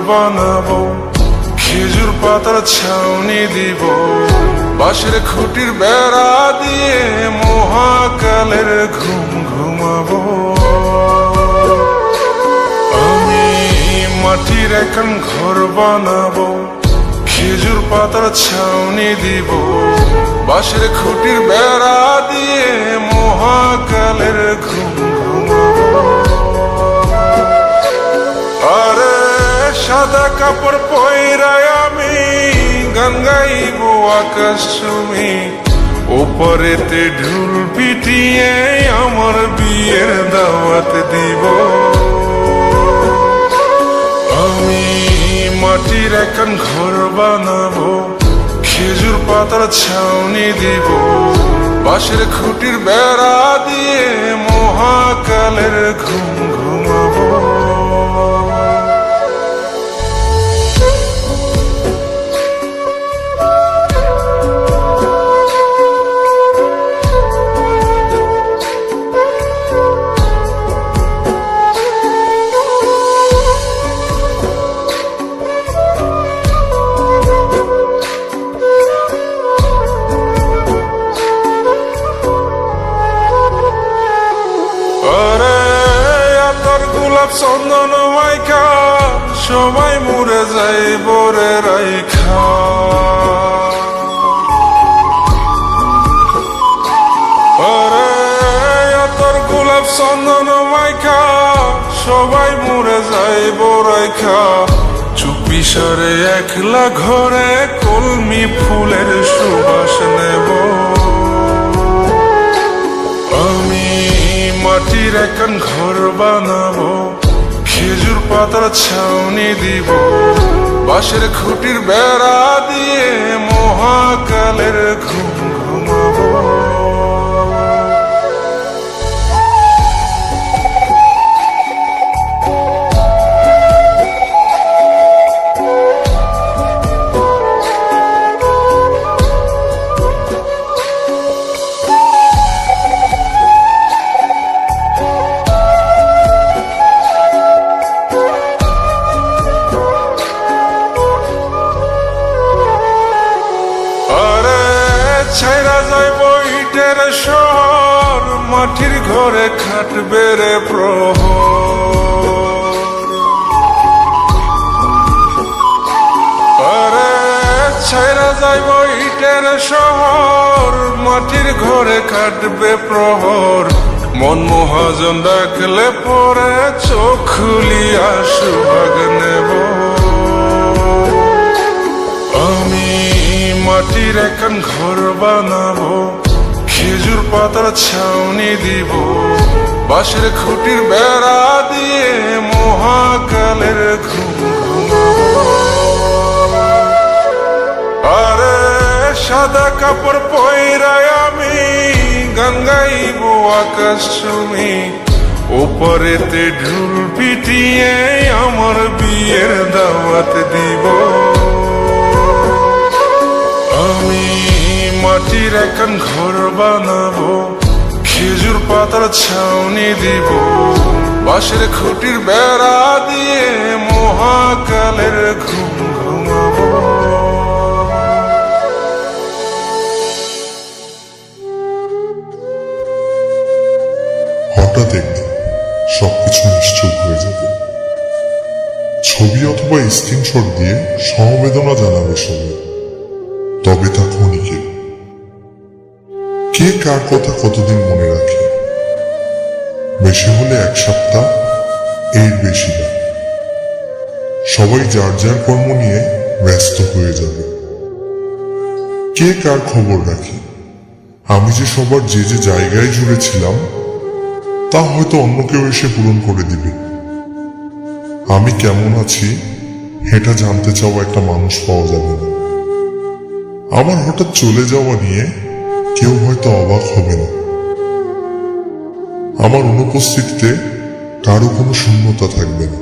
বানাবো, খেজুর পাতার ছাউনি দিব, বাঁশের খুঁটির বেড়া দিয়ে মহাকালের ঘুম ঘুমাবো। আমি মাটির এখন ঘর বানাবো, খেজুর পাতার ছাউনি দিব, বাঁশের খুঁটির বেড়া দিয়ে মহাকালের ঘুম ঘুমাবো। আরে সাদা কাপড় পয়রায় আমি গান গাইব আকাশ চুমি, ওপরেতে ঢুল পিটিয়ে আমার বিয়ের দাওয়াত দিব। আমি মাটির এখন ঘর বানাবো, খেজুর পাতার ছাউনি দিব, বাঁশের খুঁটির বেড়া দিয়ে মহাকালের ঘুম ঘুমাবো। চন্দন মাইকা সবাই মরে যায় বরে রাইখা, আরে তোর গোলাপ চন্দন মাইকা সবাই মরে যায় বরাইখা, চুপি সারে একলা ঘরে কলমি ফুলের সুবাস নেব। আমি মাটির এখন ঘর বানাবো, খেজুর পাতার ছাউনি দিব, বাঁশের খুঁটির বেড়া দিয়ে মহাকালের ঘুম ঘুমাবো। ছাইরা যাইব ইটের শহর, মাটির ঘরে খাটবে রে প্রহর। আরে ছাইরা যাইব ইটের শহর, মাটির ঘরে খাটবে প্রহর। মন মহাজন ডাকলে পরে চোখ খুলিয়া সুভাগ নেব। আমি মাটির এখন ঘর বানাবো, খেজুর পাতার ছাউনি দিব, বাঁশের খুঁটির বেড়া দিয়ে মহাকালের ঘুম ঘুমাবো। আরে সাদা কাপড় পয়রায় আমি গান গাইব আকাশ চুমি, ওপরেতে ঢুল পিটিয়ে আমার বিয়ের দাওয়াত দিব। আমি মাটির এখন ঘর বানাবো, খেজুর পাতার ছাউনি দিব, বাঁশের খুঁটির বেড়া দিয়ে মহাকালের ঘুম ঘুমাবো। হঠাৎ একদিন সবকিছু নিশ্চুপ হয়ে যাবে। ছবি অথবা স্ক্রিনশট দিয়ে সমবেদনা জানাবে সবাই, তবে তা ক্ষণিকের। কে কার কথা কতদিন মনে রাখে? বেশি হলে এক সপ্তাহ, এর বেশি না। সবাই যার যার কর্ম নিয়ে ব্যস্ত হয়ে যাবে। কে কার খবর রাখে? আমি যে সবার যে যে জায়গায় জুড়ে ছিলাম তা হয়তো অন্য কেউ এসে পূরণ করে দিবে। আমি কেমন আছি এটা জানতে চাওয়া একটা মানুষ পাওয়া যাবে না। আমার হঠাৎ চলে যাওয়া নিয়ে কেউ হয়তো অবাক হবে না। আমার অনুপস্থিতিতে কারো কোনো শূন্যতা থাকবে না।